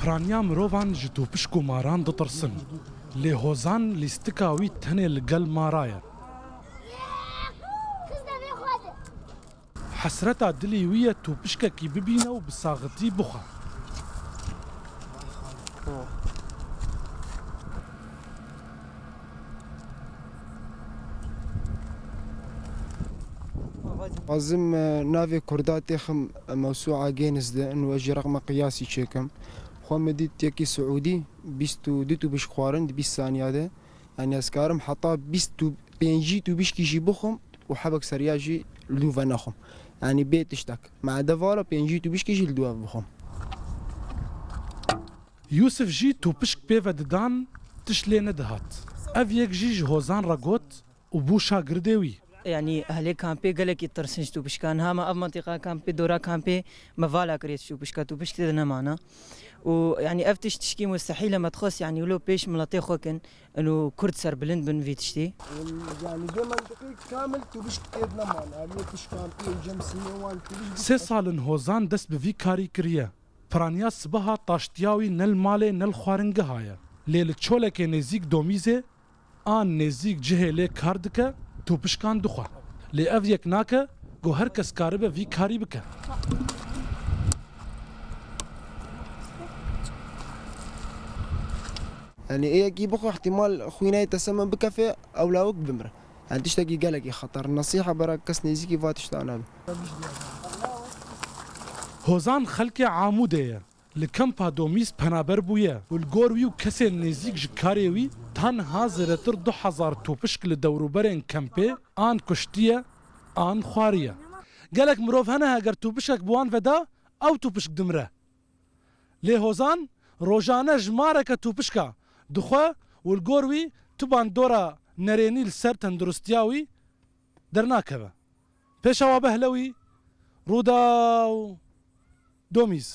پرانیا مروان ji tûpişk û maran ditirsin. Lê hozan lîstika wî tenê li gel mara ye. Hesreta dilê wî ye tûpişkekî bibîne û bi saxitî bixe. عازم نافي كرداتي خم موسوعة جينز ده انه اجي رقم قياسي شيكم خو مديت تيكي سعودي بيستو ديتو بيش خوارن 20 ثانية ده يعني اسكارم حطا بيستو بينجي تو بيش كيجي بخم وحبك سرياجي لدوفا نخم يعني بيت اشتك مع دفارة بينجي تو بيش كيجي لدوفا بخم Yusuf jî tûpişk pêve didan tiş lê nedihat. Ev yek jî ji hozan re got û bû şagirdê wî. يعني أهل كامبي قالك يترسنج تو بشكان هما أب منطقة كامبي دورا كامبي مفالا كريت شو بشكا تو بشكا معنا ويعني أفتش تشكي مستحيل ما تخص يعني ولو بيش ملاطي خوكن إنه كرد سر بلند بن في تشتي يعني دي منطقي كامل تو بيش كيدنا معنا هل يتش كامبي جمسي وان تو بيش Sê salin hozan dest bi vî karî kiriye. Piraniya sibiha taştiya wî nel malê nel xwaringeha ye. Lê li çolekê nêzik domîzê an nêzik cihê lê kar dike tûpişkan dixwe. Lê ev yek nake got her kes karibe vî karî bike. يعني ايه كي بخو احتمال خوينا يتسمم بكفي او لاوك بمره يعني تشتكي قالك خطر النصيحة براك كس نيزيكي فاتشتانا Hozan xelkê Amûdê ye. Li kempa domîz penaber bûye û li gor wî û kesên nêzik ji karê wî tenha zêdetir 2000 tûpişk li dewrûberên kempê an kuştiye an xwariye. Gelek mirov hene heger tûpişkek bi wan veda ew tûpişk dimre. Lê hozan rojane ji mareke tûpişka dixwe û li gor wî tu bandora nerênî li ser tendurustiya wî dernakeve. Pêşa we behle wî rûda û domîz.